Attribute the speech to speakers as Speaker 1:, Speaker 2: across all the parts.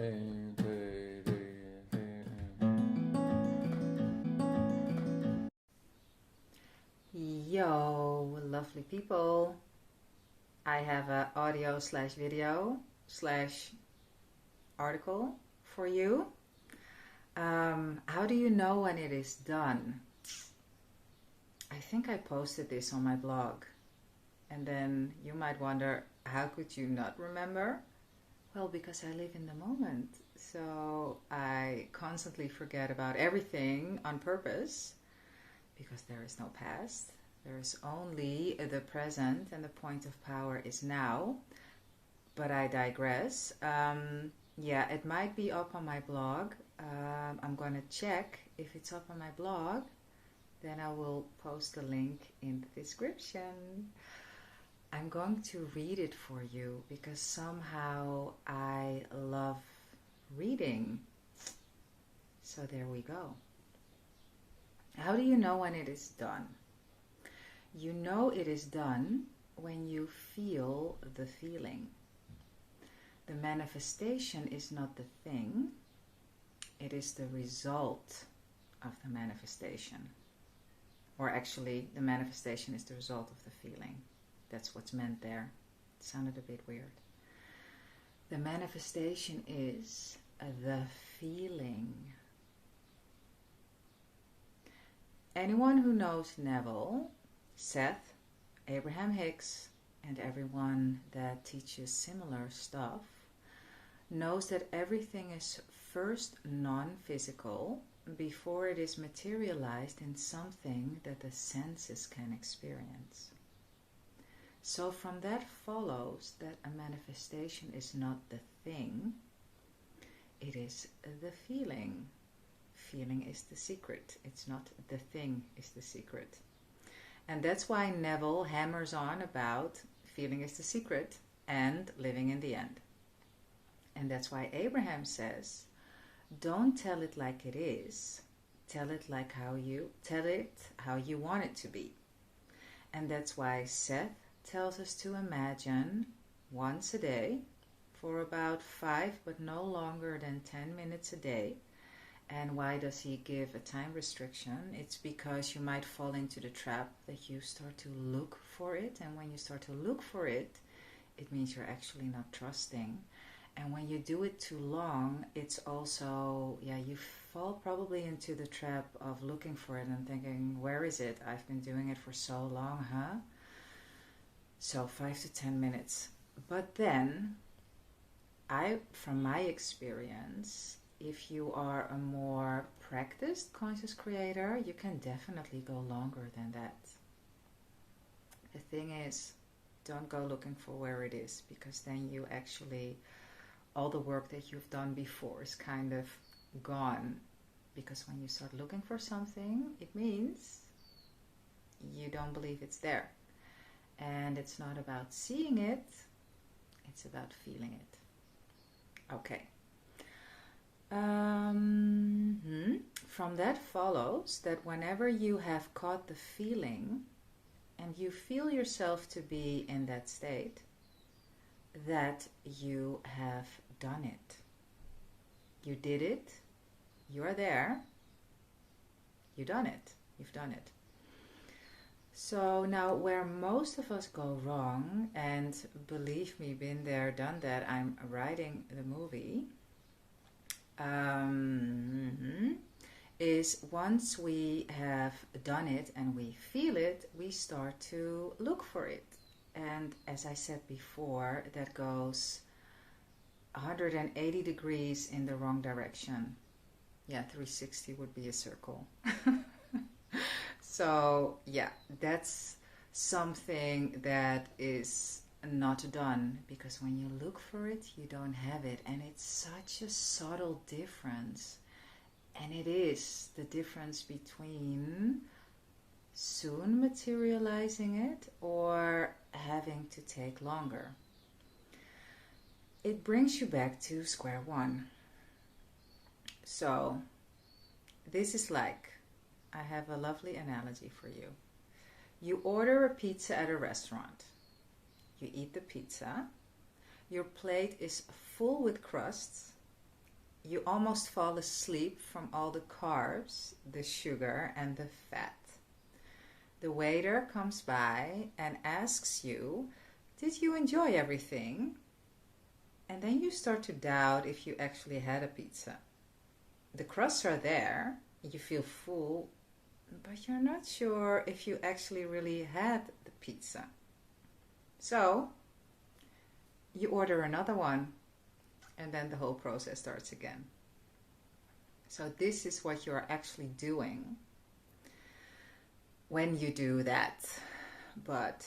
Speaker 1: Yo, lovely people. I have an audio slash video slash article for you. How do you know when it is done? I think I posted this on my blog. And then you might wonder, how could you not remember? Well, because I live in the moment. So I constantly forget about everything on purpose because there is no past. There is only the present, and the point of power is now. But I digress. Yeah, it might be up on my blog. I'm going to check if it's up on my blog. Then I will post the link in the description. I'm going to read it for you because somehow I love reading. So there we go. How do you know when it is done? You know it is done when you feel the feeling. The manifestation is not the thing. It is the result of the manifestation. Or actually, the manifestation is the result of the feeling. That's what's meant there. It sounded a bit weird. The manifestation is the feeling. Anyone who knows Neville, Seth, Abraham Hicks, and everyone that teaches similar stuff knows that everything is first non-physical before it is materialized in something that the senses can experience. So from that follows that a manifestation is not the thing, it is the feeling. Feeling is the secret. It's not the thing is the secret. And that's why Neville hammers on about feeling is the secret and living in the end. And that's why Abraham says, don't tell it like it is. Tell it how you want it to be. And that's why Seth tells us to imagine once a day for about 5 but no longer than 10 minutes a day. And why does he give a time restriction? It's because you might fall into the trap that you start to look for it. And when you start to look for it, it means you're actually not trusting. And when you do it too long, it's also, you fall probably into the trap of looking for it and thinking, where is it? I've been doing it for so long, huh? So 5 to 10 minutes. But then, from my experience, if you are a more practiced conscious creator, you can definitely go longer than that. The thing is, don't go looking for where it is, because then you actually, all the work that you've done before is kind of gone. Because when you start looking for something, it means you don't believe it's there. And it's not about seeing it, it's about feeling it. Okay. From that follows that whenever you have caught the feeling and you feel yourself to be in that state, that you have done it. You did it, you are there, you've done it. So now where most of us go wrong, and believe me, been there, done that, I'm writing the movie, is once we have done it and we feel it, we start to look for it. And as I said before, that goes 180 degrees in the wrong direction. 360 would be a circle. So that's something that is not done, because when you look for it, you don't have it. And it's such a subtle difference. And it is the difference between soon materializing it or having to take longer. It brings you back to square one. So this is like, I have a lovely analogy for you. You order a pizza at a restaurant. You eat the pizza. Your plate is full with crusts, you almost fall asleep from all the carbs, the sugar, and the fat. The waiter comes by and asks you, did you enjoy everything? And then you start to doubt if you actually had a pizza. The crusts are there, you feel full, but you're not sure if you actually really had the pizza. So, you order another one, and then the whole process starts again. So this is what you're actually doing when you do that. But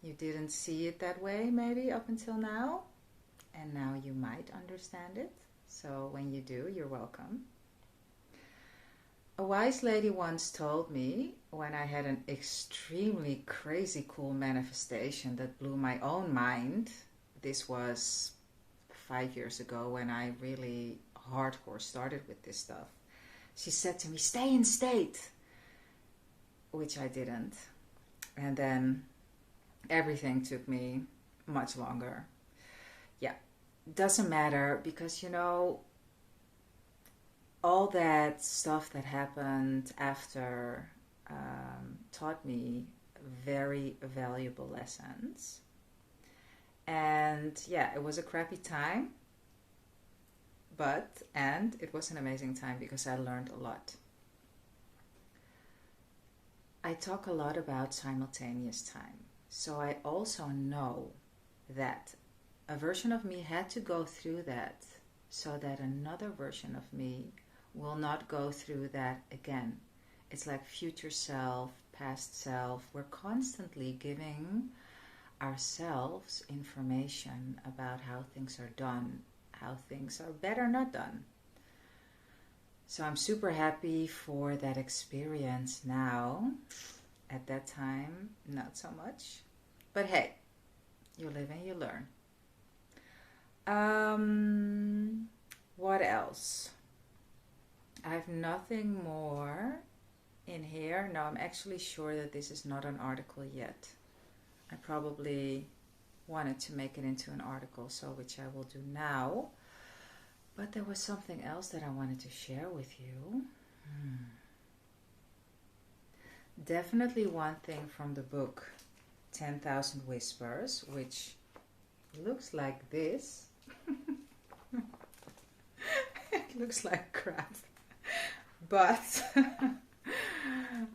Speaker 1: you didn't see it that way maybe up until now, and now you might understand it. So when you do, you're welcome. A wise lady once told me, when I had an extremely crazy cool manifestation that blew my own mind, this was 5 years ago when I really hardcore started with this stuff. She said to me, stay in state, which I didn't. And then everything took me much longer. Yeah, doesn't matter, because all that stuff that happened after taught me very valuable lessons. And yeah, it was a crappy time, and it was an amazing time because I learned a lot. I talk a lot about simultaneous time. So I also know that a version of me had to go through that so that another version of me will not go through that again. It's like future self, past self. We're constantly giving ourselves information about how things are done, how things are better not done. So I'm super happy for that experience now. At that time, not so much. But hey, you live and you learn. What else? I have nothing more in here. No, I'm actually sure that this is not an article yet. I probably wanted to make it into an article, so which I will do now. But there was something else that I wanted to share with you. Definitely one thing from the book 10,000 Whispers, which looks like this. It looks like crap. But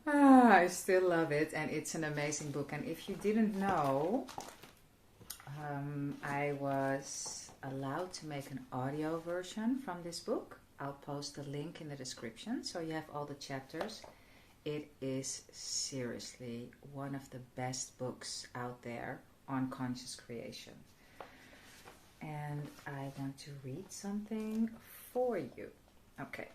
Speaker 1: I still love it, and it's an amazing book. And if you didn't know, I was allowed to make an audio version from this book. I'll post the link in the description so you have all the chapters. It is seriously one of the best books out there on conscious creation. And I want to read something for you. Okay.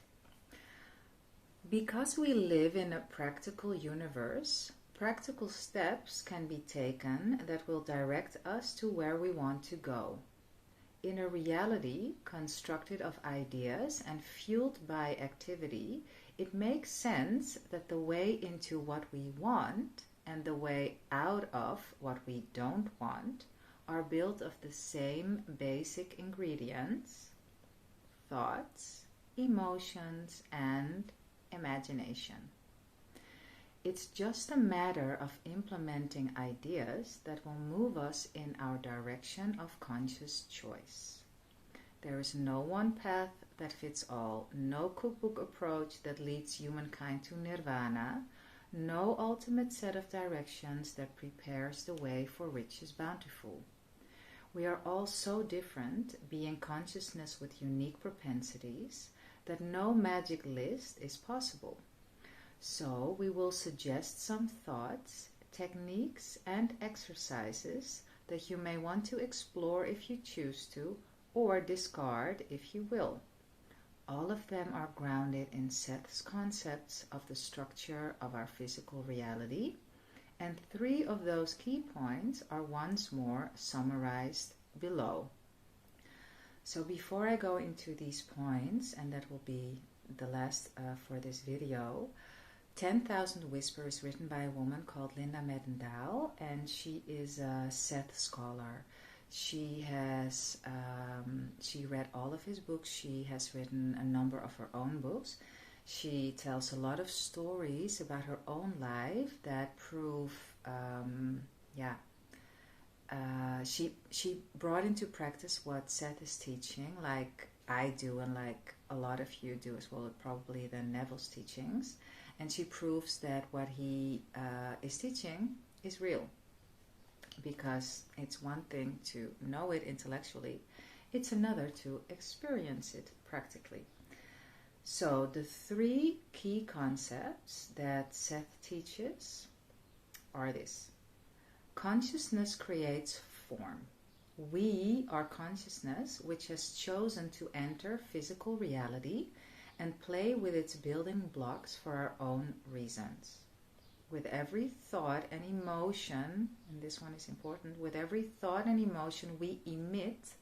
Speaker 1: Because we live in a practical universe, practical steps can be taken that will direct us to where we want to go. In a reality constructed of ideas and fueled by activity, it makes sense that the way into what we want and the way out of what we don't want are built of the same basic ingredients: thoughts, emotions, and imagination. It's just a matter of implementing ideas that will move us in our direction of conscious choice. There is no one path that fits all, no cookbook approach that leads humankind to nirvana, no ultimate set of directions that prepares the way for which is bountiful. We are all so different, being consciousness with unique propensities, that no magic list is possible. So we will suggest some thoughts, techniques, and exercises that you may want to explore if you choose to, or discard if you will. All of them are grounded in Seth's concepts of the structure of our physical reality, and 3 of those key points are once more summarized below. So before I go into these points, and that will be the last for this video, 10,000 Whispers is written by a woman called Linda Medendal, and she is a Seth scholar. She has, she read all of his books. She has written a number of her own books. She tells a lot of stories about her own life that prove, she brought into practice what Seth is teaching, like I do and like a lot of you do as well, probably than Neville's teachings. And she proves that what he is teaching is real. Because it's one thing to know it intellectually, it's another to experience it practically. So the 3 key concepts that Seth teaches are this. Consciousness creates form. We are consciousness which has chosen to enter physical reality and play with its building blocks for our own reasons. With every thought and emotion, and this one is important, with every thought and emotion we emit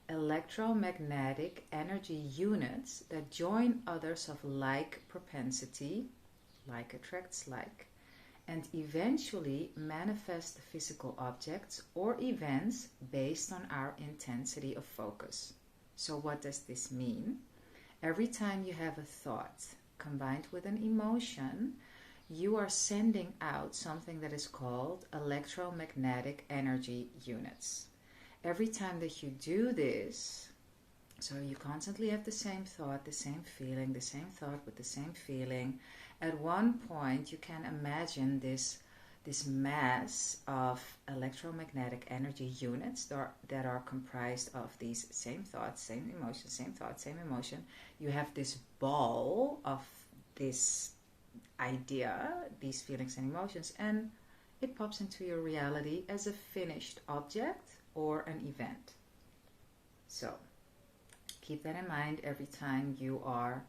Speaker 1: electromagnetic energy units that join others of like propensity, like attracts like, and eventually manifest physical objects or events based on our intensity of focus. So what does this mean? Every time you have a thought combined with an emotion, you are sending out something that is called electromagnetic energy units. Every time that you do this, so you constantly have the same thought, the same feeling, the same thought with the same feeling, at one point you can imagine this mass of electromagnetic energy units that are comprised of these same thoughts, same emotion, same thought, same emotion. You have this ball of this idea, these feelings and emotions, and it pops into your reality as a finished object or an event. So keep that in mind every time you are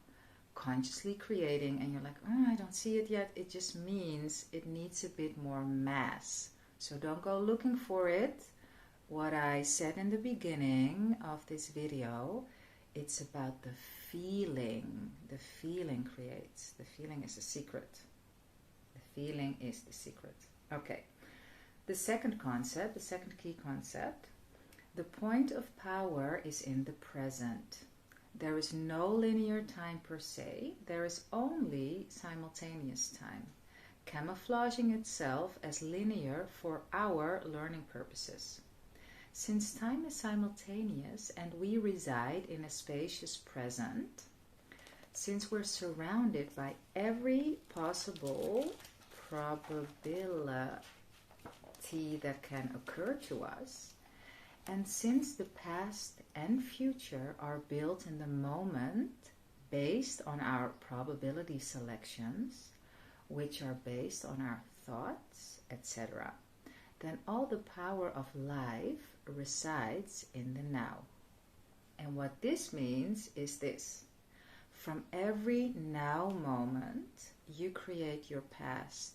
Speaker 1: consciously creating and you're like, I don't see it yet. It just means it needs a bit more mass. So don't go looking for it. What I said in the beginning of this video, it's about the feeling. The feeling creates. The feeling is the secret. The feeling is the secret. Okay. The second concept, the second key concept, the point of power is in the present. There is no linear time per se. There is only simultaneous time, camouflaging itself as linear for our learning purposes. Since time is simultaneous and we reside in a spacious present, since we're surrounded by every possible probability that can occur to us, and since the past and future are built in the moment based on our probability selections, which are based on our thoughts, etc., then all the power of life resides in the now. And what this means is this. From every now moment, you create your past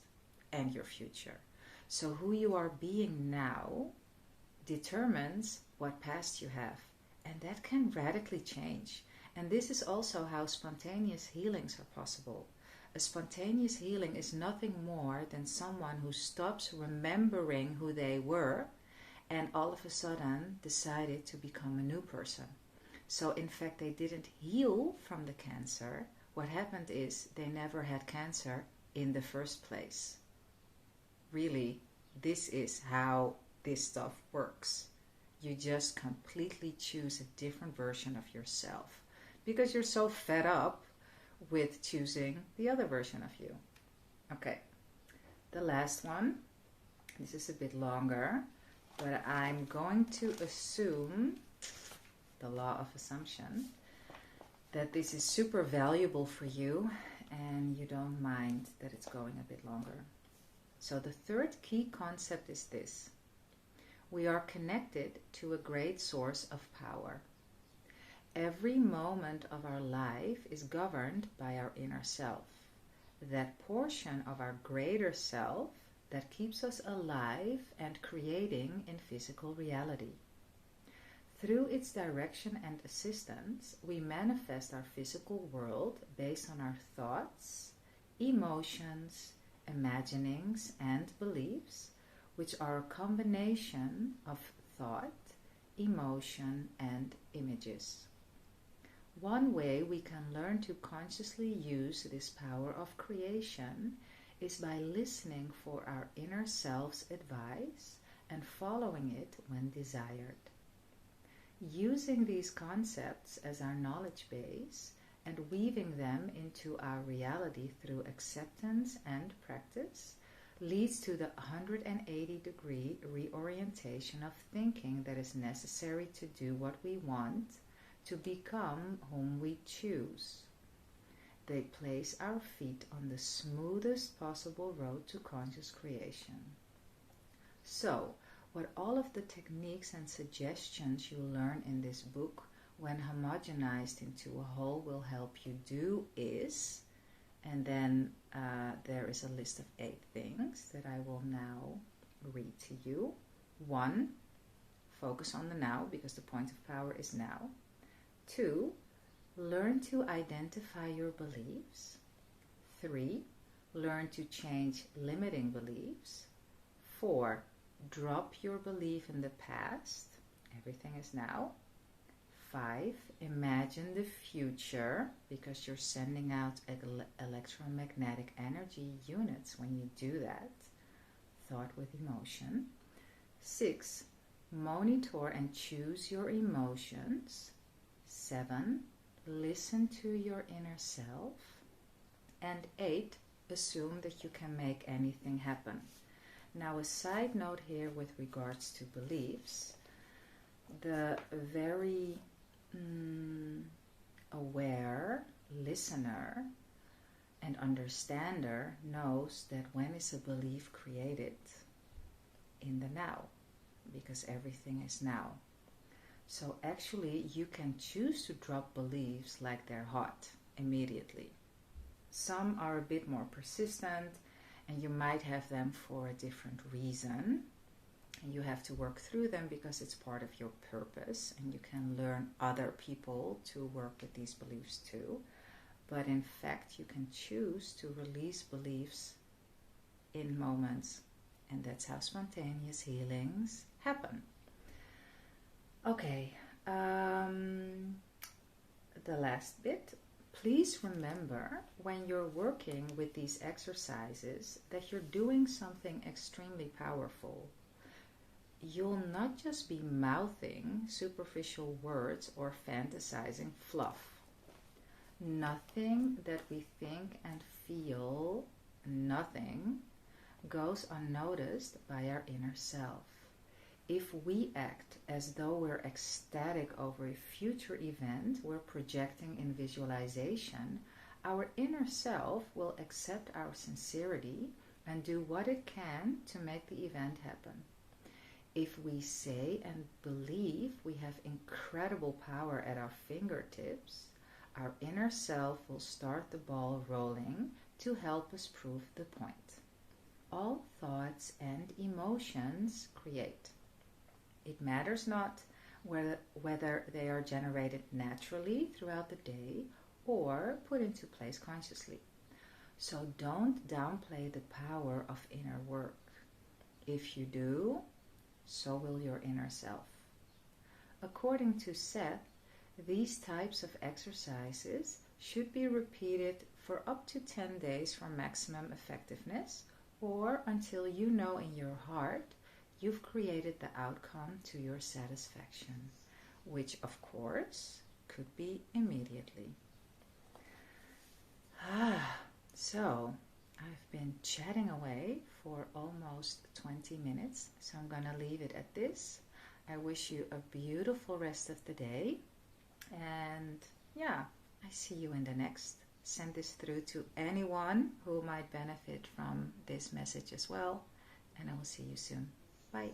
Speaker 1: and your future. So who you are being now determines what past you have. And that can radically change. And this is also how spontaneous healings are possible. A spontaneous healing is nothing more than someone who stops remembering who they were and all of a sudden decided to become a new person. So in fact, they didn't heal from the cancer. What happened is they never had cancer in the first place. Really, this is how this stuff works. You just completely choose a different version of yourself because you're so fed up with choosing the other version of you. Okay, the last one. This is a bit longer, but I'm going to assume, the law of assumption, that this is super valuable for you and you don't mind that it's going a bit longer. So the third key concept is this. We are connected to a great source of power. Every moment of our life is governed by our inner self, that portion of our greater self that keeps us alive and creating in physical reality. Through its direction and assistance, we manifest our physical world based on our thoughts, emotions, imaginings, and beliefs, which are a combination of thought, emotion, and images. One way we can learn to consciously use this power of creation is by listening for our inner self's advice and following it when desired. Using these concepts as our knowledge base and weaving them into our reality through acceptance and practice leads to the 180-degree reorientation of thinking that is necessary to do what we want, to become whom we choose. They place our feet on the smoothest possible road to conscious creation. So, what all of the techniques and suggestions you learn in this book, when homogenized into a whole, will help you do is, and then there is a list of 8 things that I will now read to you. 1, focus on the now, because the point of power is now. 2, learn to identify your beliefs. 3, learn to change limiting beliefs. 4, drop your belief in the past. Everything is now. 5, imagine the future, because you're sending out electromagnetic energy units when you do that. Thought with emotion. 6, monitor and choose your emotions. 7, listen to your inner self. And 8, assume that you can make anything happen. Now, a side note here with regards to beliefs. The very aware listener and understander knows that when is a belief created? In the now, because everything is now. So actually you can choose to drop beliefs like they're hot immediately. Some are a bit more persistent and you might have them for a different reason. And you have to work through them because it's part of your purpose, and you can learn other people to work with these beliefs too. But in fact, you can choose to release beliefs in moments, and that's how spontaneous healings happen. Okay, the last bit. Please remember when you're working with these exercises that you're doing something extremely powerful. You'll not just be mouthing superficial words or fantasizing fluff. Nothing that we think and feel, nothing, goes unnoticed by our inner self. If we act as though we're ecstatic over a future event we're projecting in visualization, our inner self will accept our sincerity and do what it can to make the event happen. If we say and believe we have incredible power at our fingertips, our inner self will start the ball rolling to help us prove the point. All thoughts and emotions create. It matters not whether they are generated naturally throughout the day or put into place consciously. So don't downplay the power of inner work. If you do, so will your inner self. According to Seth, these types of exercises should be repeated for up to 10 days for maximum effectiveness, or until you know in your heart you've created the outcome to your satisfaction, which of course could be immediately. So I've been chatting away for almost 20 minutes, so I'm going to leave it at this. I wish you a beautiful rest of the day, and yeah, I see you in the next. Send this through to anyone who might benefit from this message as well, and I will see you soon. Bye.